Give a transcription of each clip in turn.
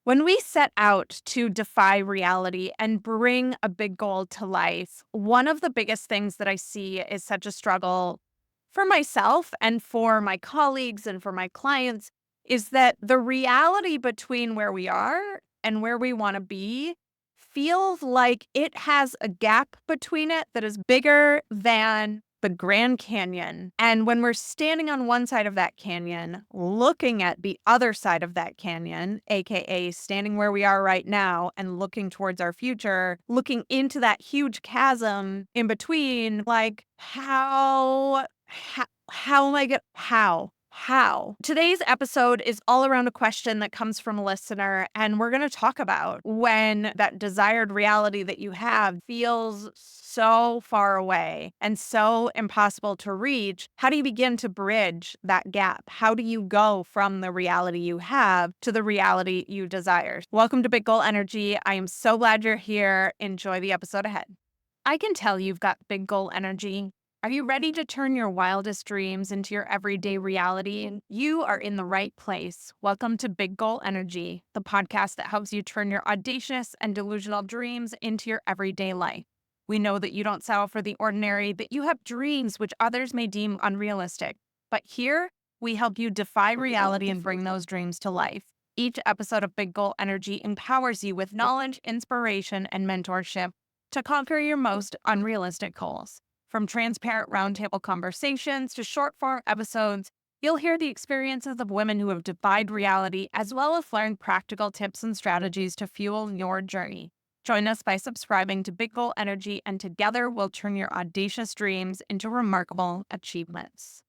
When we set out to defy reality and bring a big goal to life, one of the biggest things that I see is such a struggle for myself and for my colleagues and for my clients is that the reality between where we are and where we want to be feels like it has a gap between it that is bigger than the Grand Canyon. And when we're standing on one side of that canyon, looking at the other side of that canyon, AKA standing where we are right now and looking towards our future, looking into that huge chasm in between, like, how am I going how? Today's episode is all around a question that comes from a listener, and we're going to talk about when that desired reality that you have feels so far away and so impossible to reach. How do you begin to bridge that gap? How do you go from the reality you have to the reality you desire? Welcome to Big Goal Energy. I am so glad you're here. Enjoy the episode ahead. I can tell you've got big goal energy. Are you ready to turn your wildest dreams into your everyday reality? You are in the right place. Welcome to Big Goal Energy, the podcast that helps you turn your audacious and delusional dreams into your everyday life. We know that you don't settle for the ordinary, that you have dreams which others may deem unrealistic. But here, we help you defy reality and bring those dreams to life. Each episode of Big Goal Energy empowers you with knowledge, inspiration, and mentorship to conquer your most unrealistic goals. From transparent roundtable conversations to short-form episodes, you'll hear the experiences of women who have defied reality, as well as learn practical tips and strategies to fuel your journey. Join us by subscribing to Big Goal Energy, and together we'll turn your audacious dreams into remarkable achievements.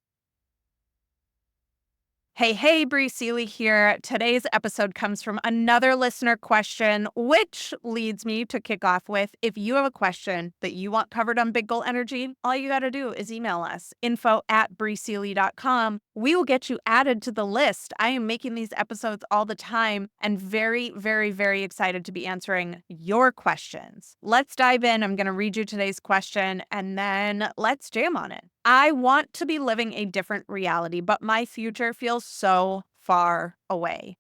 Hey, Bree Seeley here. Today's episode comes from another listener question, which leads me to kick off with, if you have a question that you want covered on Big Goal Energy, all you got to do is email us, info@breeseely.com. We will get you added to the list. I am making these episodes all the time and very, very, very excited to be answering your questions. Let's dive in. I'm going to read you today's question and then let's jam on it. I want to be living a different reality, but my future feels so far away.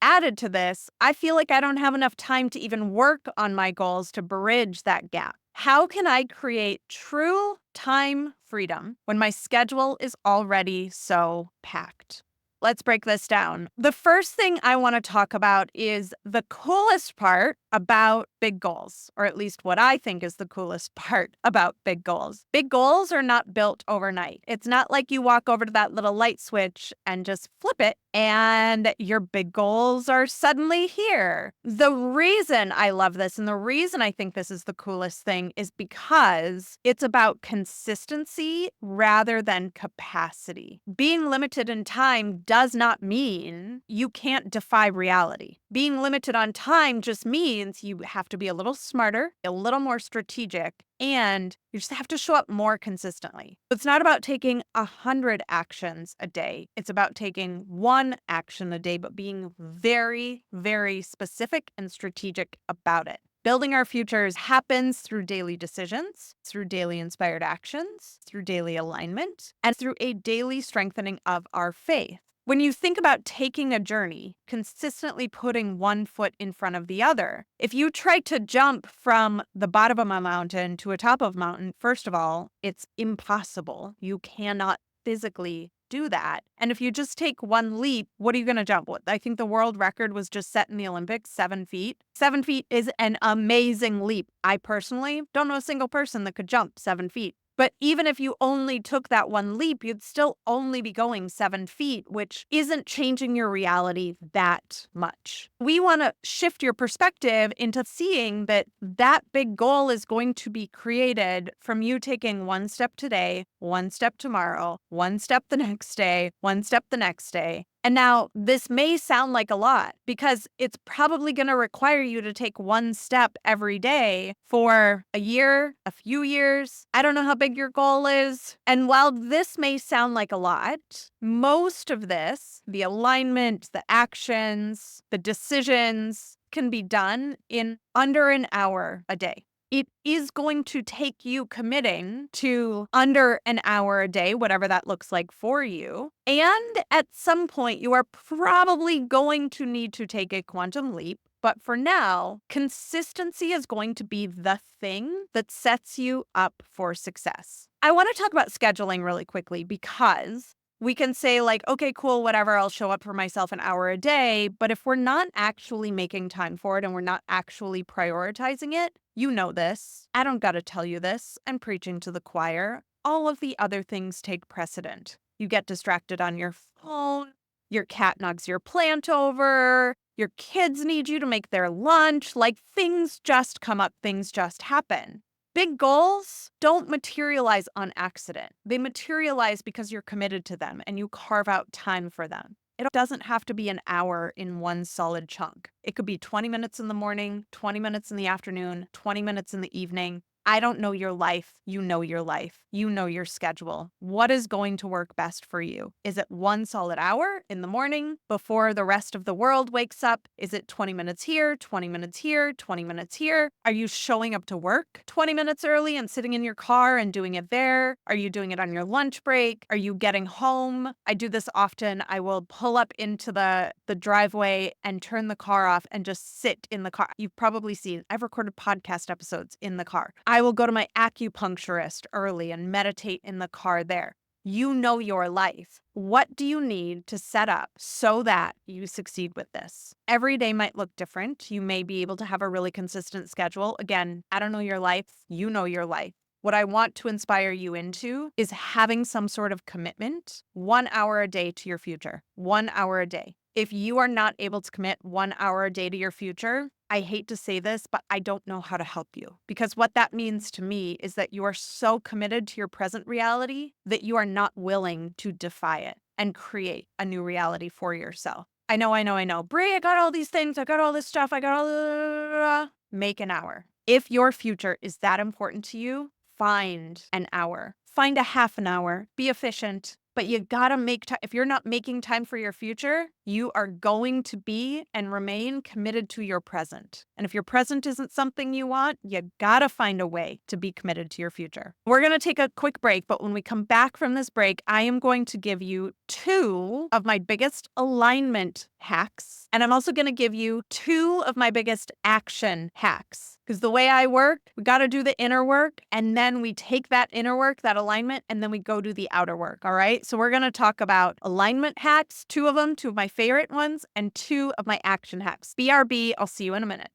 Added to this, I feel like I don't have enough time to even work on my goals to bridge that gap. How can I create true time freedom when my schedule is already so packed? Let's break this down. The first thing I want to talk about is the coolest part about big goals, or at least what I think is the coolest part about big goals. Big goals are not built overnight. It's not like you walk over to that little light switch and just flip it and your big goals are suddenly here. The reason I love this and the reason I think this is the coolest thing is because it's about consistency rather than capacity. Being limited in time does not mean you can't defy reality. Being limited on time just means you have to be a little smarter, a little more strategic, and you just have to show up more consistently. It's not about taking 100 actions a day. It's about taking one action a day, but being very, very specific and strategic about it. Building our futures happens through daily decisions, through daily inspired actions, through daily alignment, and through a daily strengthening of our faith. When you think about taking a journey, consistently putting one foot in front of the other, if you try to jump from the bottom of a mountain to a top of a mountain, first of all, it's impossible. You cannot physically do that. And if you just take one leap, what are you going to jump with? I think the world record was just set in the Olympics, 7 feet. 7 feet is an amazing leap. I personally don't know a single person that could jump 7 feet. But even if you only took that one leap, you'd still only be going 7 feet, which isn't changing your reality that much. We want to shift your perspective into seeing that that big goal is going to be created from you taking one step today, one step tomorrow, one step the next day, one step the next day. And now this may sound like a lot because it's probably going to require you to take one step every day for a year, a few years. I don't know how big your goal is. And while this may sound like a lot, most of this, the alignment, the actions, the decisions can be done in under an hour a day. It is going to take you committing to under an hour a day, whatever that looks like for you. And at some point, you are probably going to need to take a quantum leap. But for now, consistency is going to be the thing that sets you up for success. I want to talk about scheduling really quickly because we can say, like, okay, cool, whatever, I'll show up for myself an hour a day. But if we're not actually making time for it and we're not actually prioritizing it, you know this. I don't got to tell you this. I'm preaching to the choir. All of the other things take precedent. You get distracted on your phone. Your cat knocks your plant over. Your kids need you to make their lunch. Like, things just come up, things just happen. Big goals don't materialize on accident. They materialize because you're committed to them and you carve out time for them. It doesn't have to be an hour in one solid chunk. It could be 20 minutes in the morning, 20 minutes in the afternoon, 20 minutes in the evening. I don't know your life. You know your life. You know your schedule. What is going to work best for you? Is it one solid hour in the morning before the rest of the world wakes up? Is it 20 minutes here, 20 minutes here, 20 minutes here? Are you showing up to work 20 minutes early and sitting in your car and doing it there? Are you doing it on your lunch break? Are you getting home? I do this often. I will pull up into the driveway and turn the car off and just sit in the car. You've probably seen, I've recorded podcast episodes in the car. I will go to my acupuncturist early and meditate in the car there. You know your life. What do you need to set up so that you succeed with this? Every day might look different. You may be able to have a really consistent schedule. Again, I don't know your life. You know your life. What I want to inspire you into is having some sort of commitment, 1 hour a day to your future, 1 hour a day. If you are not able to commit 1 hour a day to your future, I hate to say this, but I don't know how to help you. Because what that means to me is that you are so committed to your present reality that you are not willing to defy it and create a new reality for yourself. I know. Brie, I got all these things. I got all this stuff. I got all. Make an hour. If your future is that important to you, find an hour. Find a half an hour. Be efficient. But you gotta make time. If you're not making time for your future, you are going to be and remain committed to your present. And if your present isn't something you want, you gotta find a way to be committed to your future. We're gonna take a quick break, but when we come back from this break, I am going to give you 2 of my biggest alignment hacks. And I'm also gonna give you 2 of my biggest action hacks. Because the way I work, we got to do the inner work, and then we take that inner work, that alignment, and then we go do the outer work, all right? So we're going to talk about alignment hacks, 2 of them, 2 of my favorite ones, and 2 of my action hacks. BRB, I'll see you in a minute.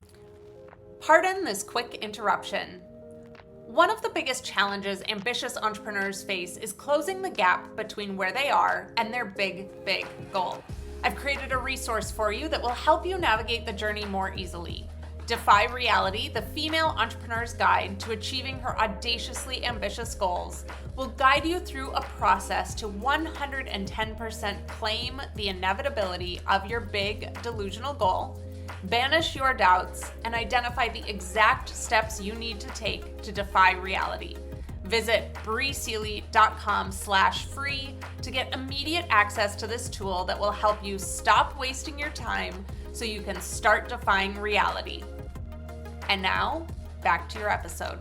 Pardon this quick interruption. One of the biggest challenges ambitious entrepreneurs face is closing the gap between where they are and their big goal. I've created a resource for you that will help you navigate the journey more easily. Defy Reality, the female entrepreneur's guide to achieving her audaciously ambitious goals, will guide you through a process to 110% claim the inevitability of your big delusional goal, banish your doubts, and identify the exact steps you need to take to defy reality. Visit brieseely.com/free to get immediate access to this tool that will help you stop wasting your time so you can start defying reality. And now, back to your episode.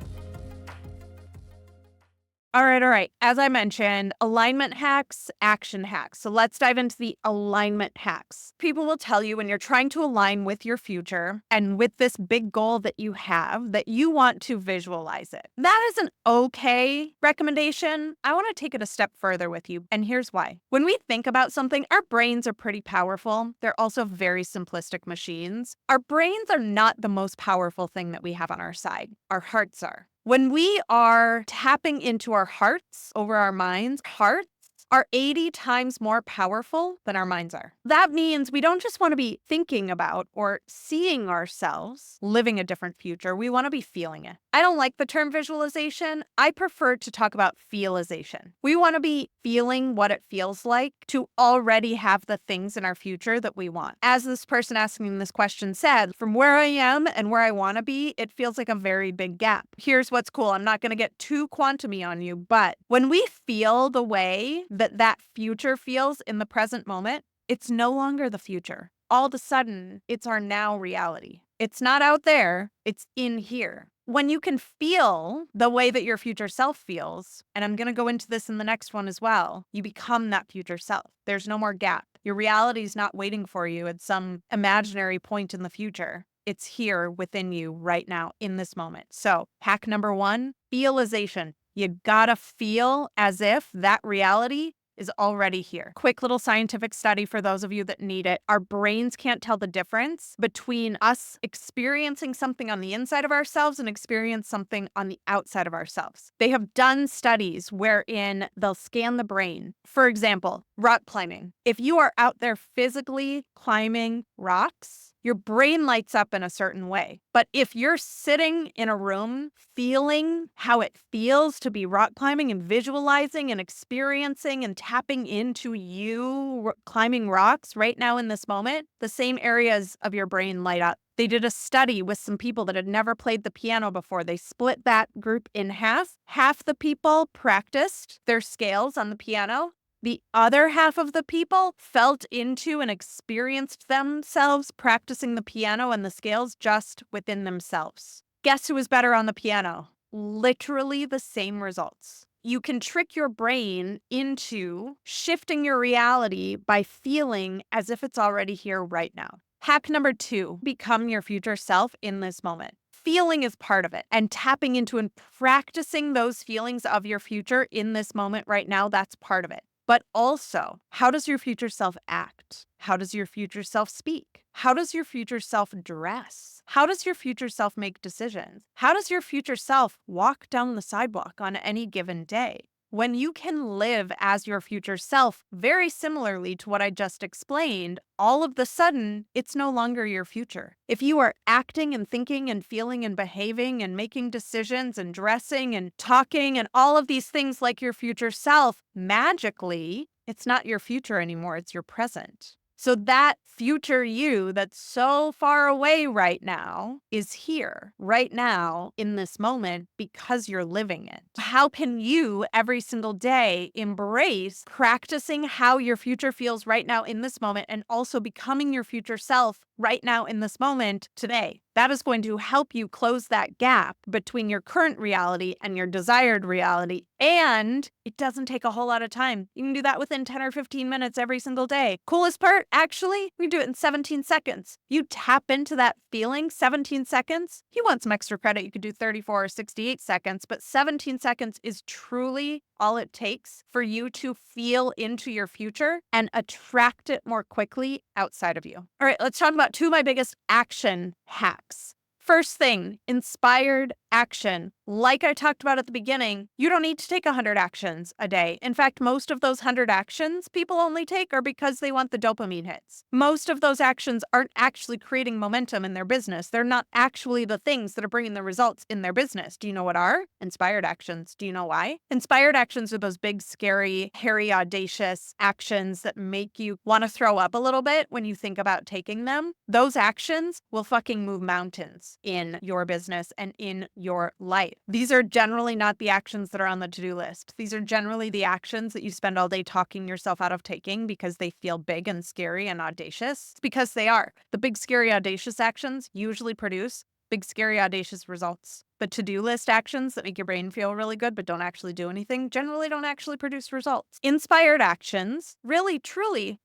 All right. As I mentioned, alignment hacks, action hacks. So let's dive into the alignment hacks. People will tell you when you're trying to align with your future and with this big goal that you have, that you want to visualize it. That is an okay recommendation. I want to take it a step further with you, and here's why. When we think about something, our brains are pretty powerful. They're also very simplistic machines. Our brains are not the most powerful thing that we have on our side. Our hearts are. When we are tapping into our hearts over our minds, hearts are 80 times more powerful than our minds are. That means we don't just want to be thinking about or seeing ourselves living a different future. We want to be feeling it. I don't like the term visualization. I prefer to talk about feelization. We want to be feeling what it feels like to already have the things in our future that we want. As this person asking this question said, from where I am and where I want to be, it feels like a very big gap. Here's what's cool. I'm not going to get too quantum-y on you, but when we feel the way that future feels in the present moment, it's no longer the future. All of a sudden, it's our now reality. It's not out there, it's in here. When you can feel the way that your future self feels, and I'm going to go into this in the next one as well, you become that future self. There's no more gap. Your reality is not waiting for you at some imaginary point in the future. It's here within you right now in this moment. So, hack number 1, feelization. You gotta feel as if that reality is already here. Quick little scientific study for those of you that need it. Our brains can't tell the difference between us experiencing something on the inside of ourselves and experience something on the outside of ourselves. They have done studies wherein they'll scan the brain. For example, rock climbing. If you are out there physically climbing rocks, your brain lights up in a certain way. But if you're sitting in a room feeling how it feels to be rock climbing and visualizing and experiencing and tapping into you climbing rocks right now in this moment, the same areas of your brain light up. They did a study with some people that had never played the piano before. They split that group in half. Half the people practiced their scales on the piano. The other half of the people felt into and experienced themselves practicing the piano and the scales just within themselves. Guess who was better on the piano? Literally the same results. You can trick your brain into shifting your reality by feeling as if it's already here right now. Hack number 2, become your future self in this moment. Feeling is part of it, and tapping into and practicing those feelings of your future in this moment right now, that's part of it. But also, how does your future self act? How does your future self speak? How does your future self dress? How does your future self make decisions? How does your future self walk down the sidewalk on any given day? When you can live as your future self, very similarly to what I just explained, all of the sudden, it's no longer your future. If you are acting and thinking and feeling and behaving and making decisions and dressing and talking and all of these things like your future self, magically, it's not your future anymore, it's your present. So that future you that's so far away right now is here right now in this moment because you're living it. How can you every single day embrace practicing how your future feels right now in this moment and also becoming your future self right now in this moment today? That is going to help you close that gap between your current reality and your desired reality. And it doesn't take a whole lot of time. You can do that within 10 or 15 minutes every single day. Coolest part, actually, we do it in 17 seconds. You tap into that feeling, 17 seconds. If you want some extra credit, you could do 34 or 68 seconds, but 17 seconds is truly all it takes for you to feel into your future and attract it more quickly outside of you. All right, let's talk about 2 of my biggest action hacks. First thing, inspired action. Like I talked about at the beginning, you don't need to take 100 actions a day. In fact, most of those 100 actions people only take are because they want the dopamine hits. Most of those actions aren't actually creating momentum in their business. They're not actually the things that are bringing the results in their business. Do you know what are? Inspired actions. Do you know why? Inspired actions are those big, scary, hairy, audacious actions that make you want to throw up a little bit when you think about taking them. Those actions will fucking move mountains in your business and in your life. These are generally not the actions that are on the to-do list. These are generally the actions that you spend all day talking yourself out of taking because they feel big and scary and audacious. It's because they are. The big, scary, audacious actions usually produce big, scary, audacious results. But to-do list actions that make your brain feel really good but don't actually do anything generally don't actually produce results. Inspired actions, really, truly,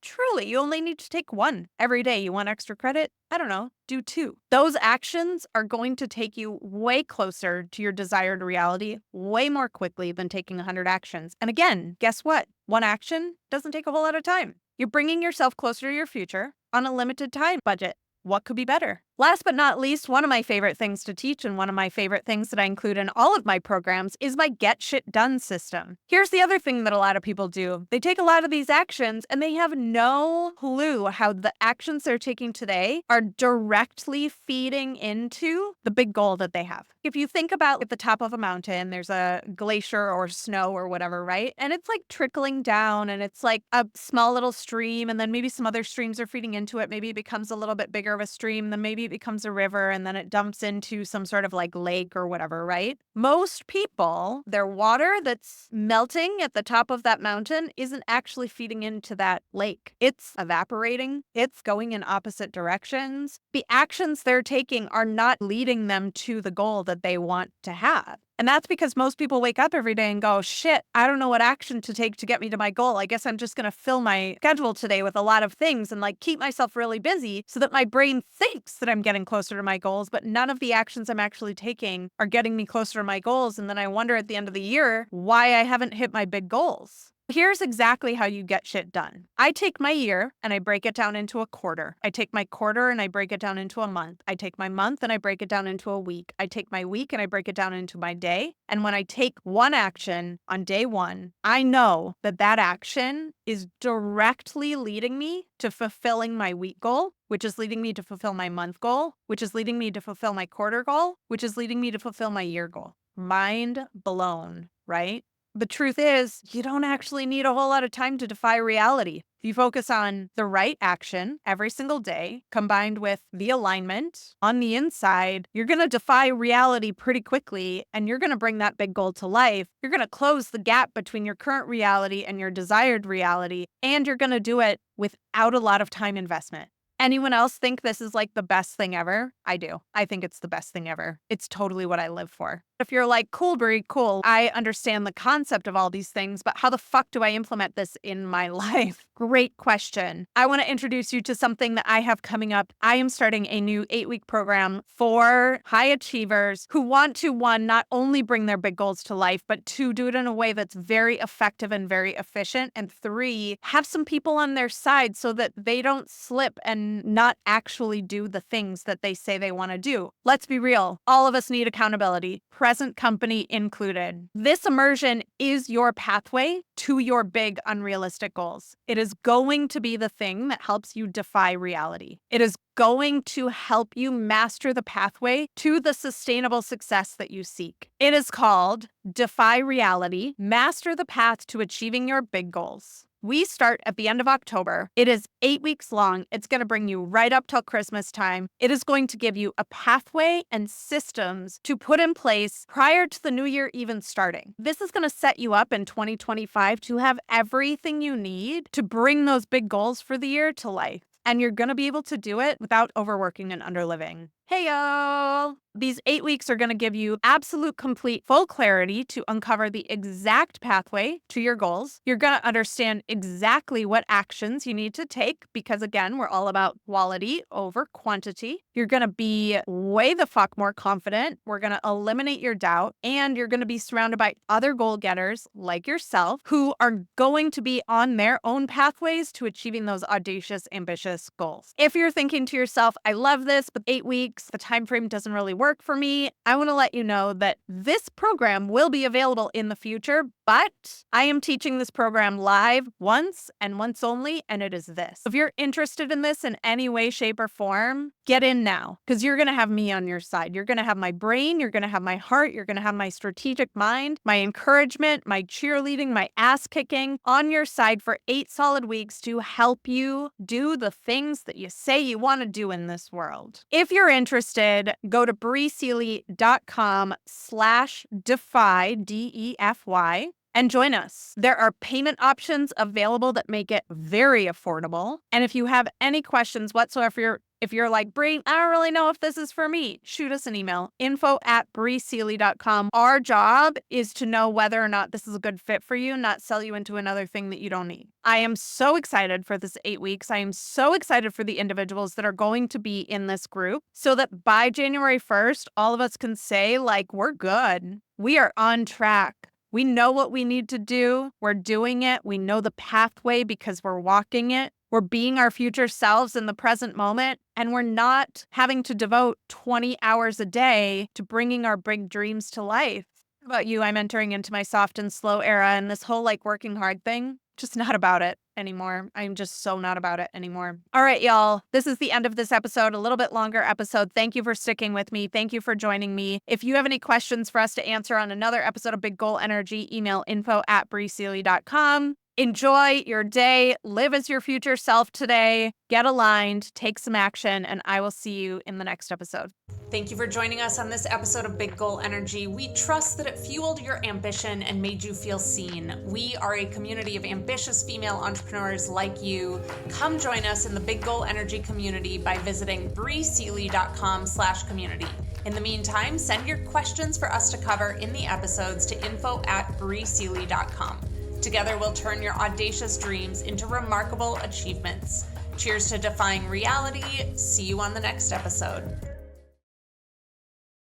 you only need to take 1 every day. You want extra credit? I don't know, do 2. Those actions are going to take you way closer to your desired reality way more quickly than taking 100 actions. And again, guess what? 1 action doesn't take a whole lot of time. You're bringing yourself closer to your future on a limited time budget. What could be better? Last but not least, one of my favorite things to teach and one of my favorite things that I include in all of my programs is my Get Shit Done system. Here's the other thing that a lot of people do. They take a lot of these actions and they have no clue how the actions they're taking today are directly feeding into the big goal that they have. If you think about at the top of a mountain, there's a glacier or snow or whatever, right? And it's like trickling down and it's like a small little stream and then maybe some other streams are feeding into it. Maybe it becomes a little bit bigger of a stream, then maybe maybe it becomes a river and then it dumps into some sort of like lake or whatever, right? Most people, their water that's melting at the top of that mountain isn't actually feeding into that lake. It's evaporating. It's going in opposite directions. The actions they're taking are not leading them to the goal that they want to have. And that's because most people wake up every day and go, shit, I don't know what action to take to get me to my goal. I guess I'm just going to fill my schedule today with a lot of things and like keep myself really busy so that my brain thinks that I'm getting closer to my goals, but none of the actions I'm actually taking are getting me closer to my goals. And then I wonder at the end of the year why I haven't hit my big goals. Here's exactly how you get shit done. I take my year and I break it down into a quarter. I take my quarter and I break it down into a month. I take my month and I break it down into a week. I take my week and I break it down into my day. And when I take one action on day one, I know that that action is directly leading me to fulfilling my week goal, which is leading me to fulfill my month goal, which is leading me to fulfill my quarter goal, which is leading me to fulfill my year goal. Mind blown, right? The truth is, you don't actually need a whole lot of time to defy reality. If you focus on the right action every single day, combined with the alignment on the inside, you're going to defy reality pretty quickly, and you're going to bring that big goal to life. You're going to close the gap between your current reality and your desired reality, and you're going to do it without a lot of time investment. Anyone else think this is like the best thing ever? I do. I think it's the best thing ever. It's totally what I live for. If you're like, cool, Brie, cool, I understand the concept of all these things, but how the fuck do I implement this in my life? Great question. I want to introduce you to something that I have coming up. I am starting a new 8-week program for high achievers who want to, one, not only bring their big goals to life, but two, do it in a way that's very effective and very efficient. And three, have some people on their side so that they don't slip and not actually do the things that they say they want to do. Let's be real. All of us need accountability, present company included. This immersion is your pathway to your big unrealistic goals. It is going to be the thing that helps you defy reality. It is going to help you master the pathway to the sustainable success that you seek. It is called Defy Reality, Master the Path to Achieving Your Big Goals. We start at the end of October. It is 8 weeks long. It's going to bring you right up till Christmas time. It is going to give you a pathway and systems to put in place prior to the new year even starting. This is going to set you up in 2025 to have everything you need to bring those big goals for the year to life. And you're going to be able to do it without overworking and underliving. Hey, y'all. These 8 weeks are going to give you absolute, complete, full clarity to uncover the exact pathway to your goals. You're going to understand exactly what actions you need to take because, again, we're all about quality over quantity. You're going to be way the fuck more confident. We're going to eliminate your doubt, and you're going to be surrounded by other goal getters like yourself who are going to be on their own pathways to achieving those audacious, ambitious goals. If you're thinking to yourself, I love this, but 8 weeks, the time frame doesn't really work for me, I want to let you know that this program will be available in the future, but I am teaching this program live once and once only, and it is this. If you're interested in this in any way, shape, or form, get in now because you're going to have me on your side. You're going to have my brain, you're going to have my heart, you're going to have my strategic mind, my encouragement, my cheerleading, my ass kicking on your side for 8 solid weeks to help you do the things that you say you want to do in this world. If you're interested, go to brieseely.com/defy, DEFY, and join us. There are payment options available that make it very affordable. And if you have any questions whatsoever, if you're like, Brie, I don't really know if this is for me, shoot us an email, info@brieseely.com. Our job is to know whether or not this is a good fit for you, not sell you into another thing that you don't need. I am so excited for this 8 weeks. I am so excited for the individuals that are going to be in this group so that by January 1st, all of us can say, like, we're good. We are on track. We know what we need to do. We're doing it. We know the pathway because we're walking it. We're being our future selves in the present moment, and we're not having to devote 20 hours a day to bringing our big dreams to life. How about you? I'm entering into my soft and slow era, and this whole like working hard thing, just not about it anymore. I'm just so not about it anymore. All right, y'all. This is the end of this episode, a little bit longer episode. Thank you for sticking with me. Thank you for joining me. If you have any questions for us to answer on another episode of Big Goal Energy, email info@brieseely.com. Enjoy your day. Live as your future self today. Get aligned. Take some action. And I will see you in the next episode. Thank you for joining us on this episode of Big Goal Energy. We trust that it fueled your ambition and made you feel seen. We are a community of ambitious female entrepreneurs like you. Come join us in the Big Goal Energy community by visiting breesealy.com/community. In the meantime, send your questions for us to cover in the episodes to info@breesealy.com. Together, we'll turn your audacious dreams into remarkable achievements. Cheers to defying reality. See you on the next episode.